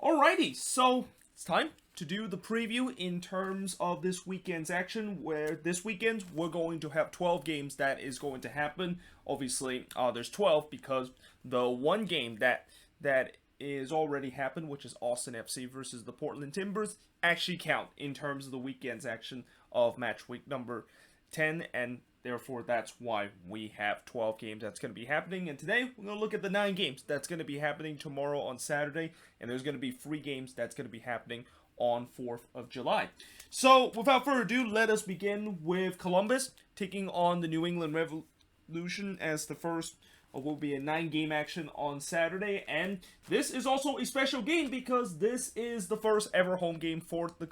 Alrighty, so it's time to do the preview in terms of this weekend's action, where this weekend we're going to have 12 games that is going to happen. Obviously, there's 12 because the one game that is already happened, which is Austin FC versus the Portland Timbers, actually count in terms of the weekend's action of match week number 10, and therefore that's why we have 12 games that's going to be happening. And today we're going to look at the 9 games that's going to be happening tomorrow on Saturday, and there's going to be 3 games that's going to be happening on 4th of July. So without further ado, let us begin with Columbus taking on the New England Revolution as the first will be a 9-game action on Saturday. And this is also a special game because this is the first ever home game for the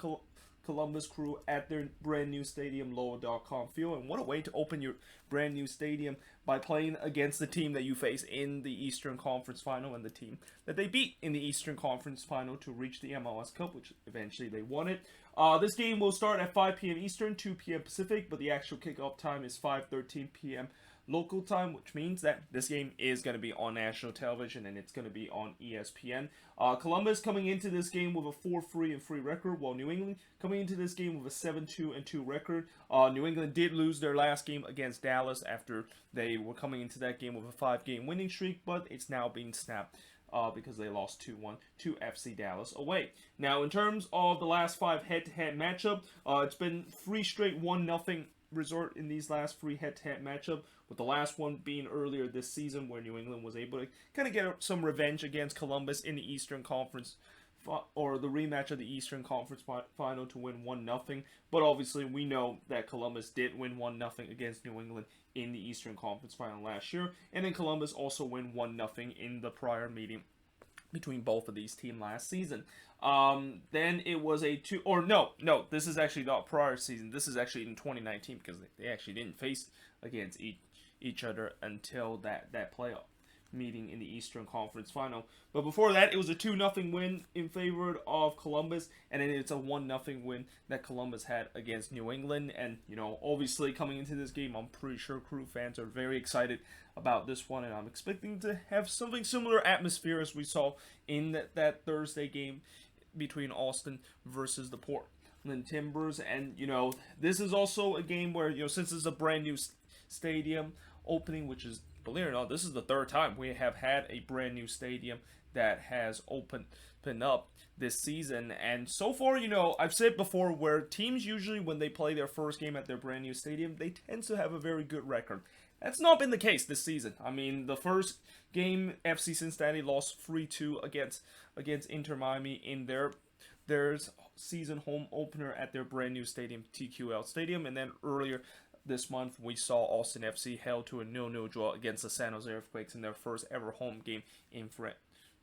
Columbus Crew at their brand new stadium, Lower.com Field. And what a way to open your brand new stadium by playing against the team that you face in the Eastern Conference Final and the team that they beat in the Eastern Conference Final to reach the MLS Cup, which eventually they won it. This game will start at 5 p.m. Eastern, 2 p.m. Pacific, but the actual kickoff time is 5:13 p.m. local time, which means that this game is going to be on national television and it's going to be on ESPN. Columbus coming into this game with a 4-3-3 record, while New England coming into this game with a 7-2-2 record. New England did lose their last game against Dallas after they were coming into that game with a 5-game winning streak, but it's now being snapped because they lost 2-1 to FC Dallas away. Now, in terms of the last 5 head-to-head matchup, it's been 3 straight 1-0 resort in these last 3 head-to-head matchup, with the last one being earlier this season where New England was able to kind of get some revenge against Columbus in the Eastern Conference, or the rematch of the Eastern Conference Final to win 1-0. But obviously we know that Columbus did win 1-0 against New England in the Eastern Conference Final last year, and then Columbus also win 1-0 in the prior meeting between both of these teams last season. Then it was a this is actually not prior season. This is actually in 2019 because they actually didn't face against each other until that playoff meeting in the Eastern Conference Final. But before that, it was a 2-0 win in favor of Columbus, and then it's a 1-0 win that Columbus had against New England. And, obviously coming into this game, I'm pretty sure Crew fans are very excited about this one, and I'm expecting to have something similar atmosphere as we saw in that Thursday game between Austin versus the Portland Timbers. And, this is also a game where, since it's a brand new stadium opening, which is, believe it or not, this is the 3rd time we have had a brand new stadium that has opened up this season. And so far, I've said before, where teams usually, when they play their first game at their brand new stadium, they tend to have a very good record. That's not been the case this season. I mean, the first game, FC Cincinnati lost 3-2 against Inter Miami in their season home opener at their brand new stadium, TQL Stadium. And then earlier this month, we saw Austin FC held to a 0-0 draw against the San Jose Earthquakes in their first ever home game in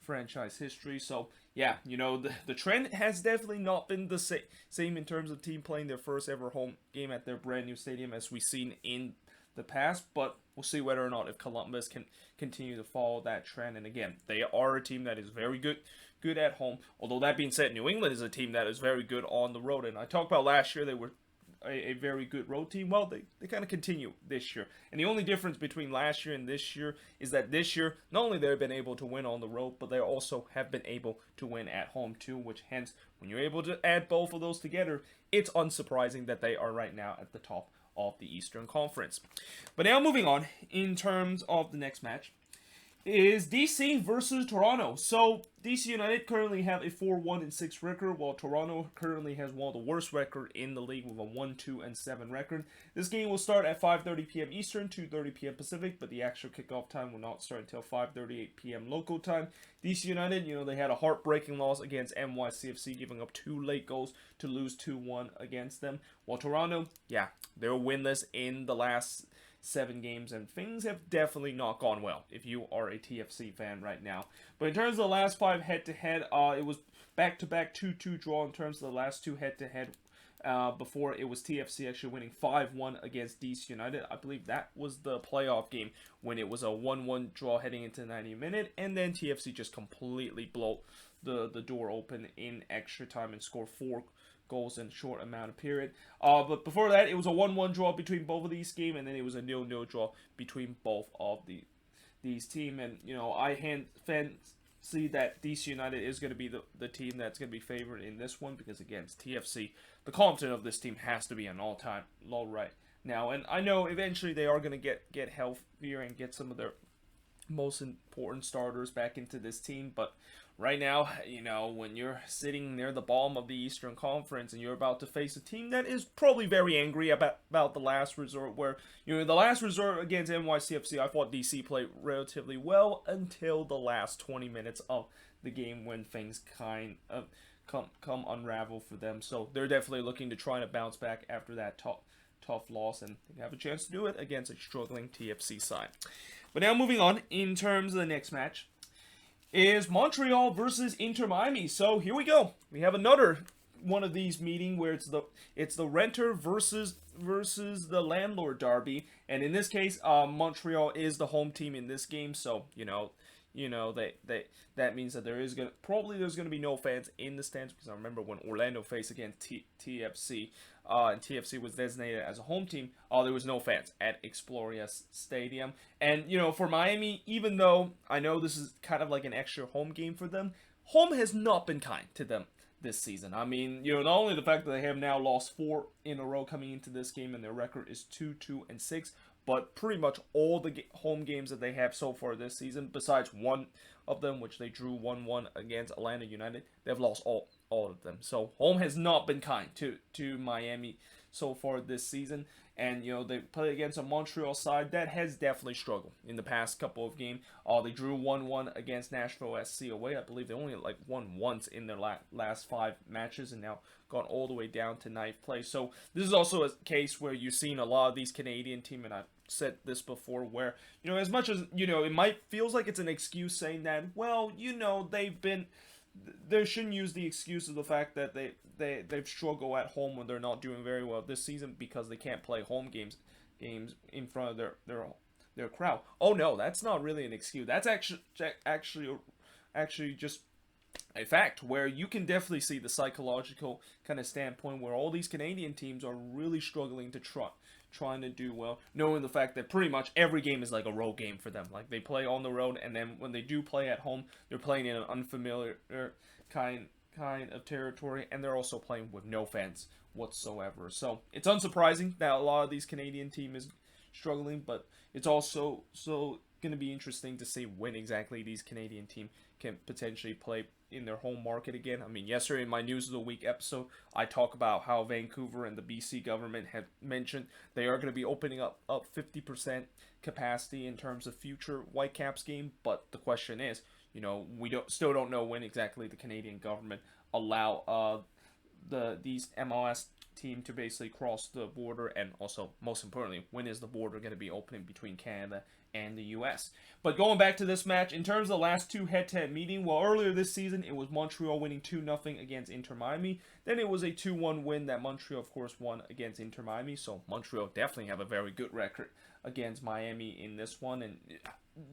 franchise history. So, yeah, the trend has definitely not been the same in terms of team playing their first ever home game at their brand new stadium as we've seen in the past, but we'll see whether or not if Columbus can continue to follow that trend. And again, they are a team that is very good at home. Although that being said, New England is a team that is very good on the road. And I talked about last year they were a very good road team. Well, they kind of continue this year. And the only difference between last year and this year is that this year, not only they've been able to win on the road, but they also have been able to win at home too, which hence, when you're able to add both of those together, it's unsurprising that they are right now at the top of the Eastern Conference. But now moving on, in terms of the next match, is DC versus Toronto. So DC United currently have a 4-1-6 record, while Toronto currently has one of the worst record in the league with a 1-2-7 record. This game will start at 5:30 p.m. Eastern, 2:30 p.m. Pacific, but the actual kickoff time will not start until 5:38 p.m. local time. DC United, they had a heartbreaking loss against NYCFC, giving up 2 late goals to lose 2-1 against them. While Toronto, they're winless in the last 7 games, and things have definitely not gone well if you are a TFC fan right now. But in terms of the last 5 head-to-head, it was back-to-back 2-2 draw in terms of the last 2 head-to-head. Before it was TFC actually winning 5-1 against DC United. I believe that was the playoff game when it was a 1-1 draw heading into the 90th minute, and then TFC just completely blew the door open in extra time and scored 4 goals in a short amount of period. But before that, it was a 1-1 draw between both of these games, and then it was a 0-0 draw between both of these teams. And, I see that DC United is going to be the team that's going to be favored in this one, because against TFC, the confidence of this team has to be an all-time low right now. And I know eventually they are going to get healthier and get some of their most important starters back into this team, but right now, when you're sitting near the bottom of the Eastern Conference and you're about to face a team that is probably very angry about the last resort, where, the last resort against NYCFC, I thought DC played relatively well until the last 20 minutes of the game, when things kind of come unravel for them. So they're definitely looking to try to bounce back after that tough loss, and they have a chance to do it against a struggling TFC side. But now moving on, in terms of the next match, is Montreal versus Inter Miami. So here we go. We have another one of these meeting where it's the renter versus the landlord derby, and in this case, Montreal is the home team in this game. So that means that there's gonna be no fans in the stands, because I remember when Orlando faced against TFC, and TFC was designated as a home team, there was no fans at Exploria Stadium. And for Miami, even though I know this is kind of like an extra home game for them, home has not been kind to them this season. I mean, not only the fact that they have now lost 4 in a row coming into this game, and their record is 2-2-6. But pretty much all the home games that they have so far this season, besides one of them, which they drew 1-1 against Atlanta United, they've lost all of them. So home has not been kind to Miami so far this season. And, they play against a Montreal side that has definitely struggled in the past couple of games. They drew 1-1 against Nashville SC away. I believe they only won once in their last 5 matches, and now gone all the way down to 9th place. So this is also a case where you've seen a lot of these Canadian teams, and I've said this before, where, as much as, it feels like it's an excuse saying that, well, they shouldn't use the excuse of the fact that they've struggled at home when they're not doing very well this season because they can't play home games in front of their crowd. Oh no, that's not really an excuse. That's actually just a fact, where you can definitely see the psychological kind of standpoint where all these Canadian teams are really struggling to trying to do well, knowing the fact that pretty much every game is like a road game for them. Like, they play on the road, and then when they do play at home, they're playing in an unfamiliar kind of territory, and they're also playing with no fans whatsoever. So it's unsurprising that a lot of these Canadian teams is struggling, but it's also going to be interesting to see when exactly these Canadian teams can potentially play in their home market again. I mean, yesterday in my News of the Week episode, I talk about how Vancouver and the BC government have mentioned they are going to be opening up 50% capacity in terms of future Whitecaps game. But the question is, we still don't know when exactly the Canadian government allow these MLS team to basically cross the border, and also, most importantly, when is the border going to be opening between Canada and the U.S. But going back to this match, in terms of the last 2 head-to-head meeting, well, earlier this season, it was Montreal winning 2-0 against Inter Miami. Then it was a 2-1 win that Montreal, of course, won against Inter Miami. So Montreal definitely have a very good record against Miami in this one. And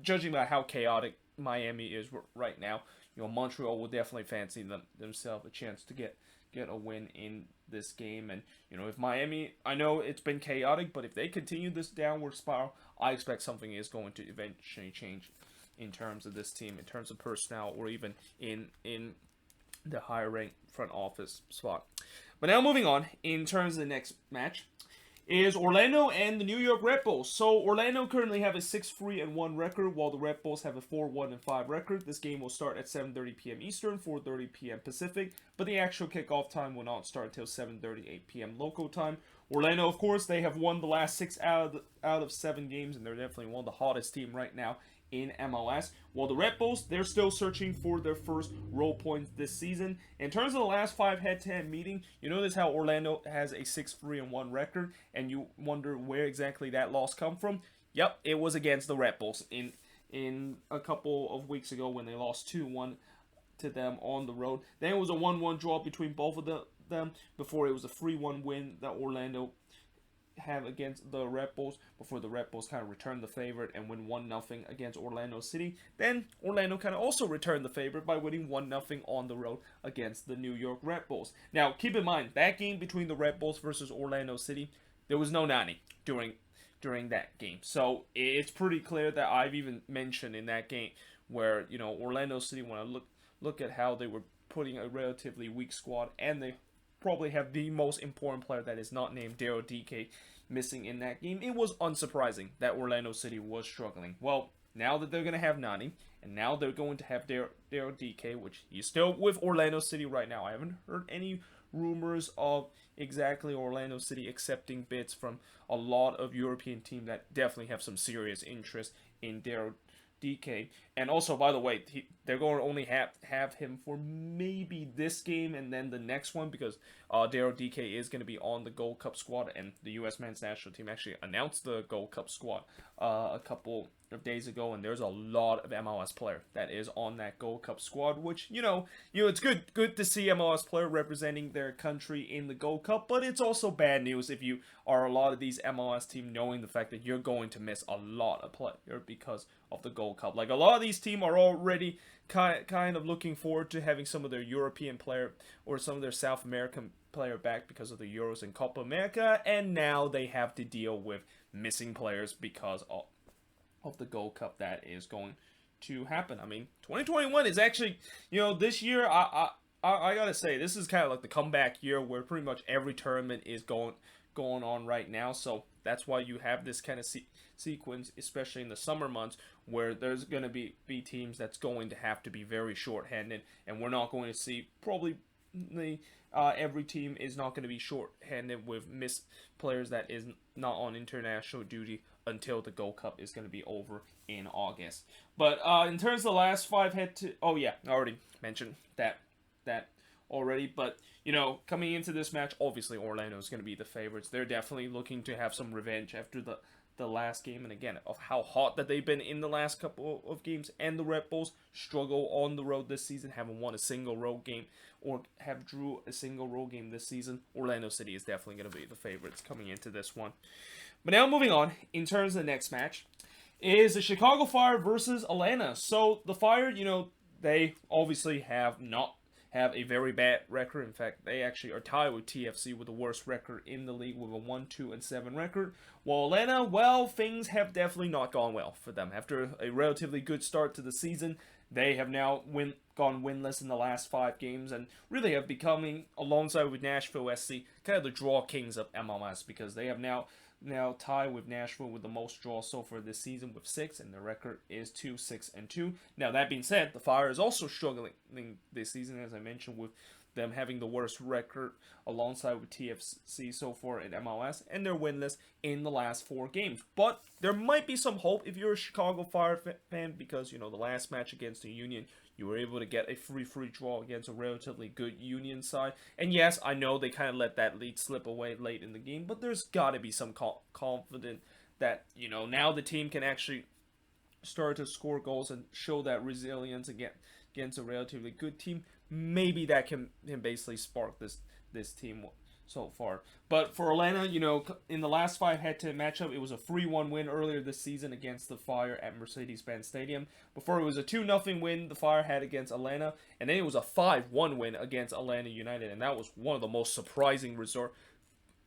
judging by how chaotic Miami is right now, Montreal will definitely fancy themselves a chance to get a win in this game. And if Miami, I know it's been chaotic, but if they continue this downward spiral, I expect something is going to eventually change in terms of this team, in terms of personnel, or even in the higher ranked front office spot. But now moving on, in terms of the next match, is Orlando and the New York Red Bulls. So Orlando currently have a 6-3-1 record, while the Red Bulls have a 4-1-5 record. This game will start at 7:30 p.m. Eastern, 4:30 p.m. Pacific, but the actual kickoff time will not start until 7:38 p.m. local time. Orlando, of course, they have won the last 6 out of 7 games, and they're definitely one of the hottest team right now in MLS. While the Red Bulls, they're still searching for their first road points this season. In terms of the last 5 head-to-head meetings, you notice how Orlando has a 6-3-1 record, and you wonder where exactly that loss come from. Yep, it was against the Red Bulls in a couple of weeks ago when they lost 2-1 to them on the road. Then it was a 1-1 draw between both of them before it was a 3-1 win that Orlando have against the Red Bulls, before the Red Bulls kind of returned the favorite and win 1-0 against Orlando City. Then Orlando kind of also returned the favorite by winning 1-0 on the road against the New York Red Bulls. Now, keep in mind, that game between the Red Bulls versus Orlando City, there was no Nani during that game. So it's pretty clear that I've even mentioned in that game where, you know, Orlando City, when I look at how they were putting a relatively weak squad, and they probably have the most important player that is not named Daryl DK missing in that game, it was unsurprising that Orlando City was struggling. Well, now that they're going to have Nani, and now they're going to have Daryl DK, which he's still with Orlando City right now. I haven't heard any rumors of exactly Orlando City accepting bids from a lot of European teams that definitely have some serious interest in Daryl DK. And also, by the way, they're going to only have him for maybe this game and then the next one, because Daryl DK is going to be on the Gold Cup squad, and the U.S. men's national team actually announced the Gold Cup squad a couple of days ago, and there's a lot of MLS player that is on that Gold Cup squad, which, you know, it's good to see MLS player representing their country in the Gold Cup, but it's also bad news if you are a lot of these MLS teams, knowing the fact that you're going to miss a lot of player because of the Gold Cup. Like, a lot of these teams are already kind of looking forward to having some of their European player or some of their South American player back because of the Euros and Copa America, and now they have to deal with missing players because of the Gold Cup that is going to happen. I mean, 2021 is actually, you know, this year, I gotta say, this is kind of like the comeback year where pretty much every tournament is going on right now. So that's why you have this kind of sequence, especially in the summer months, where there's going to be teams that's going to have to be very short-handed, and we're not going to see probably every team is not going to be short-handed with missed players that is not on international duty until the Gold Cup is going to be over in August. But in terms of the last five oh yeah, I already mentioned that already. But, you know, coming into this match, obviously Orlando is going to be the favorites. They're definitely looking to have some revenge after the last game, and again, of how hot that they've been in the last couple of games. And the Red Bulls struggle on the road this season, haven't won a single road game or have drew a single road game this season. Orlando City is definitely going to be the favorites coming into this one. But now moving on, in terms of the next match, is the Chicago Fire versus Atlanta. So the Fire, you know, they obviously have a very bad record. In fact, they actually are tied with TFC with the worst record in the league with a 1-2-7 record. While Atlanta, well, things have definitely not gone well for them. After a relatively good start to the season, they have now gone winless in the last 5 games, and really have becoming, alongside with Nashville SC, kind of the draw kings of MLS, because they have now tied with Nashville with the most draws so far this season with 6, and their record is 2-6-2. Now, that being said, the Fire is also struggling this season, as I mentioned, with them having the worst record alongside with TFC so far in MLS, and they're winless in the last 4 games. But there might be some hope if you're a Chicago Fire fan, because, you know, the last match against the Union, you were able to get a free draw against a relatively good Union side. And yes, I know they kind of let that lead slip away late in the game, but there's got to be some confidence that, you know, now the team can actually start to score goals and show that resilience against a relatively good team. Maybe that can basically spark this team so far. But for Atlanta, you know, in the last 5 head-to-head matchup, it was a 3-1 win earlier this season against the Fire at Mercedes-Benz Stadium. Before, it was a 2-0 win the Fire had against Atlanta, and then it was a 5-1 win against Atlanta United, and that was one of the most surprising results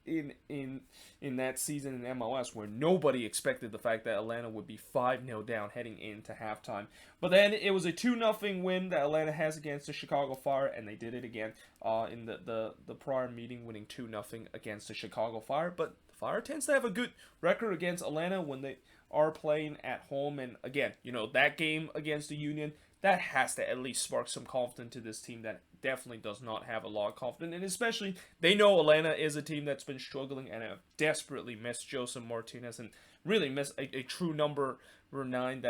in that season in MLS, where nobody expected the fact that Atlanta would be 5-0 down heading into halftime. But then it was a 2-0 win that Atlanta has against the Chicago Fire, and they did it again in the prior meeting, winning 2-0 against the Chicago Fire. But the Fire tends to have a good record against Atlanta when they are playing at home, and again, you know, that game against the Union, that has to at least spark some confidence to this team that definitely does not have a lot of confidence. And especially, they know Atlanta is a team that's been struggling and have desperately missed Joseph Martinez, and really missed a true number 9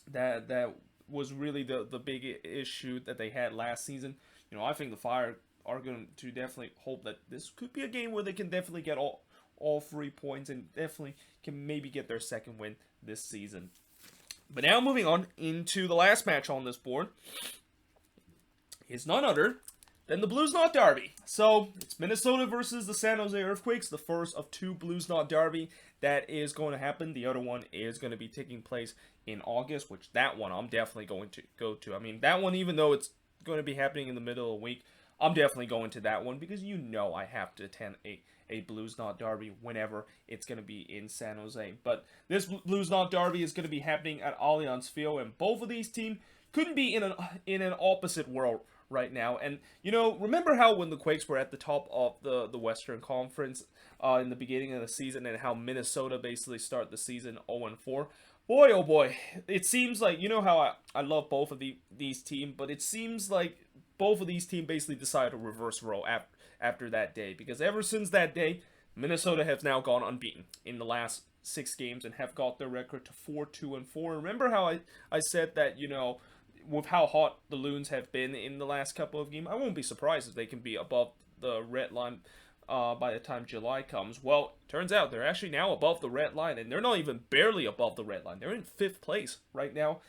that was really the big issue that they had last season. You know, I think the Fire are going to definitely hope that this could be a game where they can definitely get all 3 points, and definitely can maybe get their second win this season. But now moving on into the last match on this board is none other than the Blues Not Derby. So it's Minnesota versus the San Jose Earthquakes, the first of 2 Blues Not Derby that is going to happen. The other one is going to be taking place in August, which that one I'm definitely going to go to. I mean, that one, even though it's going to be happening in the middle of the week, I'm definitely going to that one because I have to attend a Blues Knot Derby whenever it's going to be in San Jose. But this Blues Knot Derby is going to be happening at Allianz Field, and both of these teams couldn't be in an opposite world right now. And remember how when the Quakes were at the top of the Western Conference in the beginning of the season, and how Minnesota basically started the season 0-4? Boy, oh boy, it seems like, how I love both of these teams, but it seems like both of these teams basically decided to reverse role after that day. Because ever since that day, Minnesota has now gone unbeaten in the last 6 games and have got their record to 4-2-4. Remember how I said that, with how hot the Loons have been in the last couple of games, I won't be surprised if they can be above the red line by the time July comes. Well, turns out they're actually now above the red line, and they're not even barely above the red line. They're in 5th place right now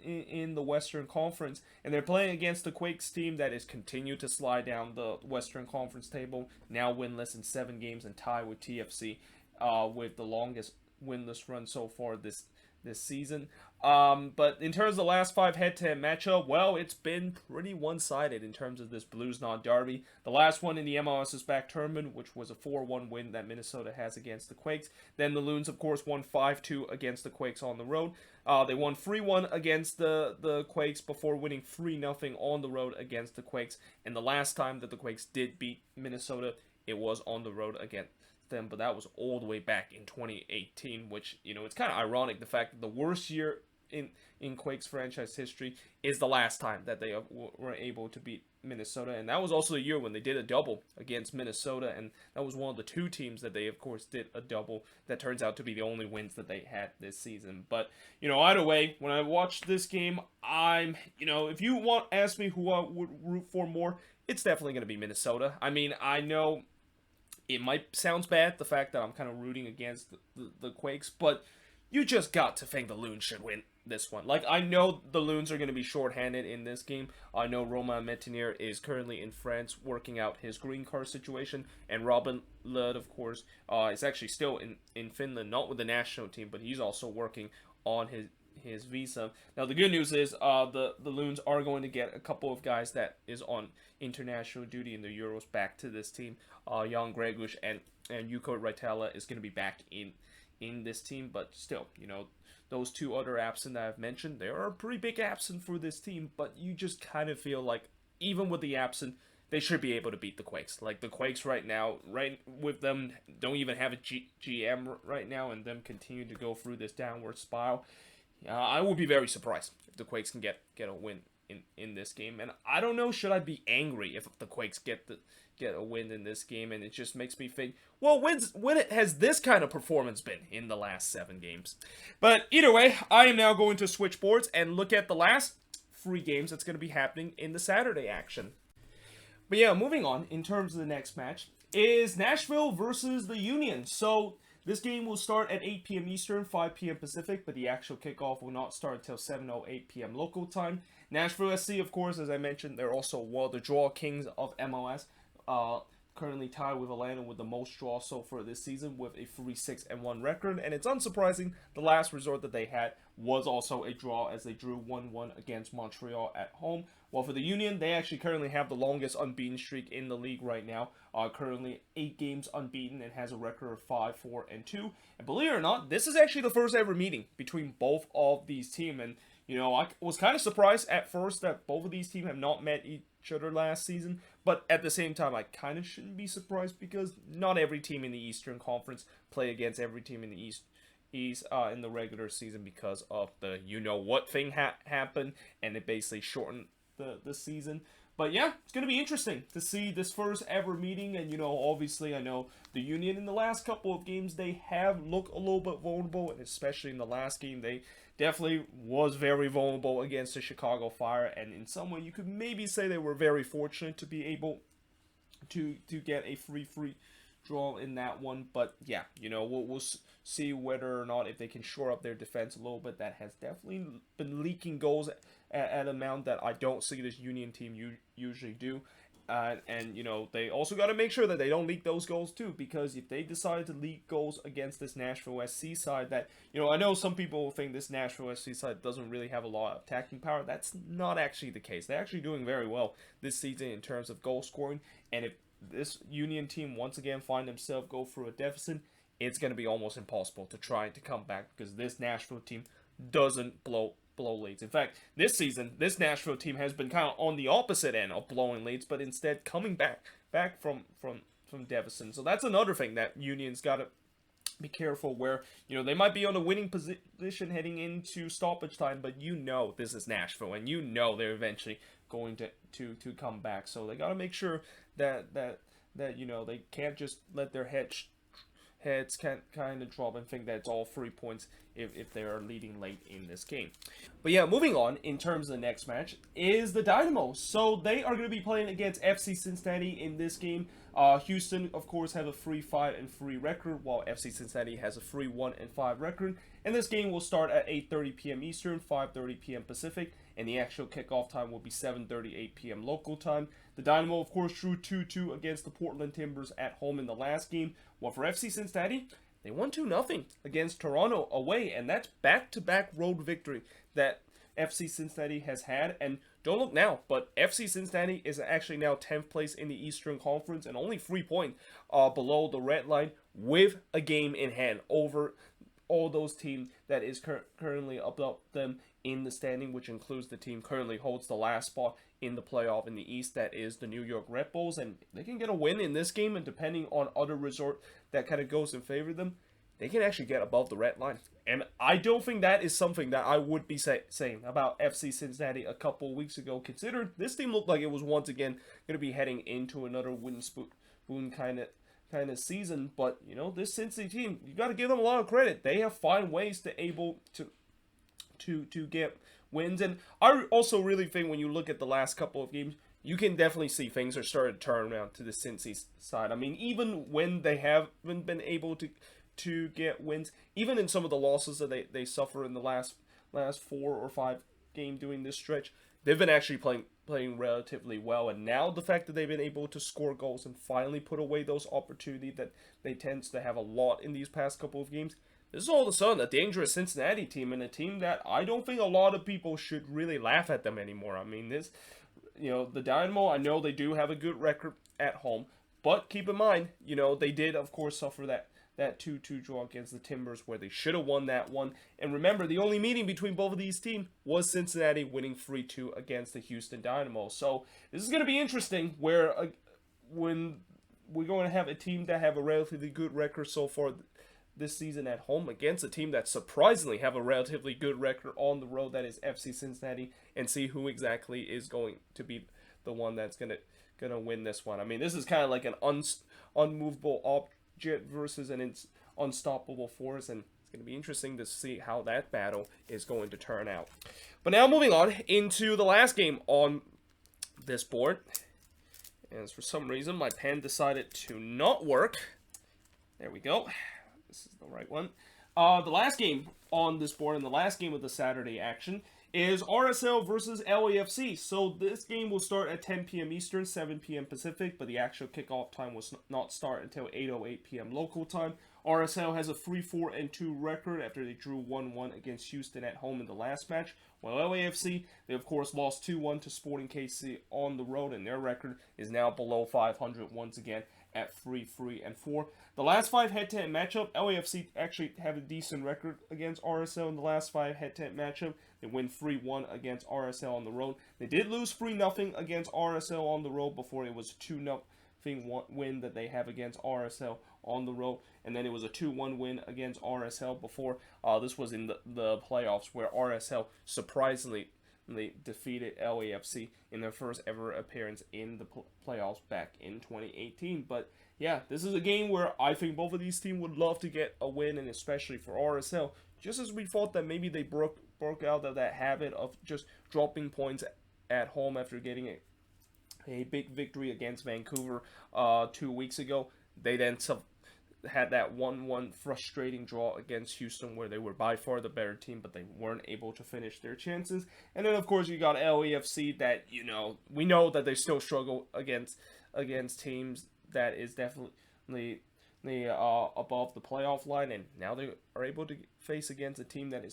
in the Western Conference, and they're playing against the Quakes team that has continued to slide down the Western Conference table, now winless in 7 games and tie with TFC with the longest winless run so far this season. But in terms of the last 5 head-to-head matchup, well, it's been pretty one-sided in terms of this Blues Knot Derby. The last one in the MLS's back tournament, which was a 4-1 win that Minnesota has against the Quakes. Then the Loons, of course, won 5-2 against the Quakes on the road. They won 3-1 against the Quakes before winning 3-0 on the road against the Quakes. And the last time that the Quakes did beat Minnesota, it was on the road again them, but that was all the way back in 2018, which, it's kind of ironic, the fact that the worst year in Quakes franchise history is the last time that they were able to beat Minnesota, and that was also the year when they did a double against Minnesota, and that was one of the 2 teams that they, of course, did a double. That turns out to be the only wins that they had this season. But, either way, when I watched this game, if you ask me who I would root for more, it's definitely going to be Minnesota. I mean, I know it might sound bad, the fact that I'm kind of rooting against the Quakes, but you just got to think the Loons should win this one. Like, I know the Loons are going to be shorthanded in this game. I know Romain Métanire is currently in France working out his green card situation, and Robin Lod, of course, is actually still in Finland, not with the national team, but he's also working on his visa. Now, the good news is the Loons are going to get a couple of guys that is on international duty in the Euros back to this team. Jan Gregush and Yuko Raitala is going to be back in this team, but still, those 2 other absent that I've mentioned, they are a pretty big absent for this team, but you just kind of feel like, even with the absent, they should be able to beat the Quakes. Like, the Quakes right now, right with them, don't even have a GM right now, and them continue to go through this downward spiral. I would be very surprised if the Quakes can get a win in this game, and I don't know, should I be angry if the Quakes get a win in this game? And it just makes me think, well, when has this kind of performance been in the last 7 games? But either way, I am now going to switch boards and look at the last 3 games that's going to be happening in the Saturday action. But yeah, moving on, in terms of the next match, is Nashville versus the Union. So this game will start at 8 p.m. Eastern, 5 p.m. Pacific, but the actual kickoff will not start until 7:08 p.m. local time. Nashville SC, of course, as I mentioned, they're also one of the draw kings of MLS. Currently tied with Atlanta with the most draws so far this season with a 3-6-1 record. And it's unsurprising, the last resort that they had was also a draw as they drew 1-1 against Montreal at home. While for the Union, they actually currently have the longest unbeaten streak in the league right now. Currently 8 games unbeaten and has a record of 5-4-2. And believe it or not, this is actually the first ever meeting between both of these teams. And, I was kind of surprised at first that both of these teams have not met each other last season. But at the same time, I kind of shouldn't be surprised because not every team in the Eastern Conference play against every team in the East in the regular season because of the what thing happened, and it basically shortened the season. But yeah, it's going to be interesting to see this first ever meeting. And, obviously I know the Union in the last couple of games, they have looked a little bit vulnerable. And especially in the last game, they definitely was very vulnerable against the Chicago Fire. And in some way, you could maybe say they were very fortunate to be able to get a free draw in that one. But yeah, we'll see whether or not if they can shore up their defense a little bit. That has definitely been leaking goals at an amount that I don't see this Union team usually do. And, you know, they also got to make sure that they don't leak those goals too, because if they decide to leak goals against this Nashville SC side that, you know, I know some people think this Nashville SC side doesn't really have a lot of attacking power. That's not actually the case. They're actually doing very well this season in terms of goal scoring. And if this Union team once again find themselves go through a deficit, it's going to be almost impossible to try to come back, because this Nashville team doesn't blow leads. In fact, this season, this Nashville team has been kind of on the opposite end of blowing leads, but instead coming back from deficit. So that's another thing that Union's got to be careful, where, you know, they might be on a winning position heading into stoppage time, but you know this is Nashville, and you know they're eventually going to come back. So they got to make sure that you know, they can't just let their heads kind of drop and think that it's all 3 points if they are leading late in this game. But yeah, moving on, in terms of the next match is the Dynamo. So they are going to be playing against FC Cincinnati in this game. Houston, of course, have a 3-5-3 record, while FC Cincinnati has a 3-1-5 record. And this game will start at 8:30 p.m. Eastern, 5:30 p.m. Pacific, and the actual kickoff time will be 7:38 p.m. local time. The Dynamo, of course, drew 2-2 against the Portland Timbers at home in the last game, while for FC Cincinnati, they won 2-0 against Toronto away, and that's back-to-back road victory that FC Cincinnati has had. And don't look now, but FC Cincinnati is actually now 10th place in the Eastern Conference and only 3 points below the red line, with a game in hand over all those teams that is currently above them in the standing, which includes the team currently holds the last spot in the playoff in the East, that is the New York Red Bulls. And they can get a win in this game, and depending on other resort that kind of goes in favor of them, they can actually get above the red line. And I don't think that is something that I would be saying about FC Cincinnati a couple of weeks ago, considered this team looked like it was once again going to be heading into another wooden spoon kind of season. But, you know, this Cincinnati team, you got to give them a lot of credit. They have found ways to able to get wins. And I also really think when you look at the last couple of games, you can definitely see things are starting to turn around to the Cincy side. I mean, even when they haven't been able to get wins, even in some of the losses that they suffer in the last 4 or 5 games during this stretch, they've been actually playing relatively well. And now the fact that they've been able to score goals and finally put away those opportunities that they tend to have a lot in these past couple of games, this is all of a sudden a dangerous Cincinnati team, and a team that I don't think a lot of people should really laugh at them anymore. I mean, this, you know, the Dynamo, I know they do have a good record at home, but keep in mind, you know, they did, of course, suffer that 2-2 draw against the Timbers, where they should have won that one. And remember, the only meeting between both of these teams was Cincinnati winning 3-2 against the Houston Dynamo. So this is going to be interesting, where when we're going to have a team that have a relatively good record so far this season at home against a team that surprisingly have a relatively good record on the road, that is FC Cincinnati, and see who exactly is going to be the one that's gonna win this one. I mean, this is kind of like an unmovable object versus an unstoppable force, and it's going to be interesting to see how that battle is going to turn out. But now moving on into the last game on this board, and for some reason my pen decided to not work. There we go. This is the right one. The last game on this board, and the last game of the Saturday action, is RSL versus LAFC. So this game will start at 10 p.m. Eastern, 7 p.m. Pacific, but the actual kickoff time will not start until 8:08 p.m. local time. RSL has a 3-4-2 record after they drew 1-1 against Houston at home in the last match, while LAFC, they of course lost 2-1 to Sporting KC on the road, and their record is now below 500 once again at 3-3-4. The last 5 head-to-head matchup, LAFC actually have a decent record against RSL in the last 5 head-to-head matchup. They win 3-1 against RSL on the road. They did lose 3-0 against RSL on the road before. It was a 2-0 win that they have against RSL on the road, and then it was a 2-1 win against RSL before. This was in the playoffs, where RSL surprisingly defeated LAFC in their first ever appearance in the playoffs back in 2018. But yeah, this is a game where I think both of these teams would love to get a win, and especially for RSL, just as we thought that maybe they broke out of that habit of just dropping points at home after getting a big victory against Vancouver 2 weeks ago. They then had that 1-1 frustrating draw against Houston where they were by far the better team, but they weren't able to finish their chances. And then, of course, you got LAFC that, we know that they still struggle against teams that is definitely above the playoff line, and now they are able to face against a team that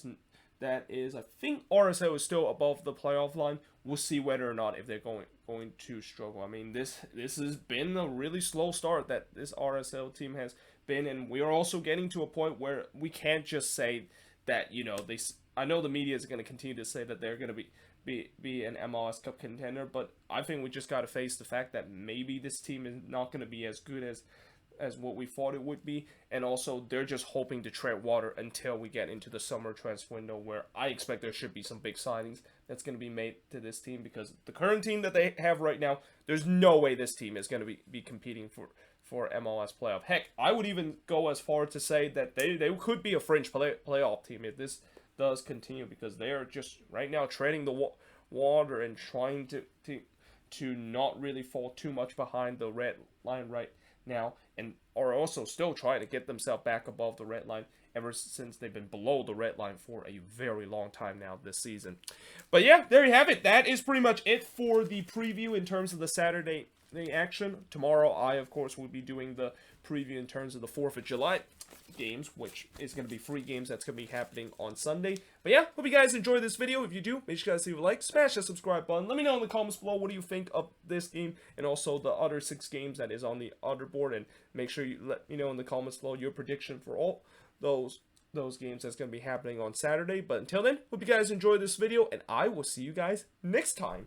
is I think RSL is still above the playoff line. We'll see whether or not if they're going to struggle. I mean, this has been a really slow start that this RSL team has been, and we are also getting to a point where we can't just say that I know the media is going to continue to say that they're going to be an MLS Cup contender, but I think we just got to face the fact that maybe this team is not going to be as good as what we thought it would be, and also they're just hoping to tread water until we get into the summer transfer window, where I expect there should be some big signings that's going to be made to this team, because the current team that they have right now, there's no way this team is going to be competing for MLS playoff. Heck, I would even go as far to say that they could be a fringe playoff team if this does continue, because they are just right now treading the water and trying to not really fall too much behind the red line right now, and are also still trying to get themselves back above the red line ever since they've been below the red line for a very long time now this season. But yeah, there you have it. That is pretty much it for the preview in terms of the Saturday action. Tomorrow, I, of course, will be doing the preview in terms of the 4th of July games, which is going to be 3 games that's going to be happening on Sunday. But yeah, hope you guys enjoyed this video. If you do, make sure you guys leave a like, smash that subscribe button. Let me know in the comments below what do you think of this game and also the other 6 games that is on the other board, and make sure you let me know in the comments below your prediction for all those games that's going to be happening on Saturday. But until then, hope you guys enjoyed this video, and I will see you guys next time.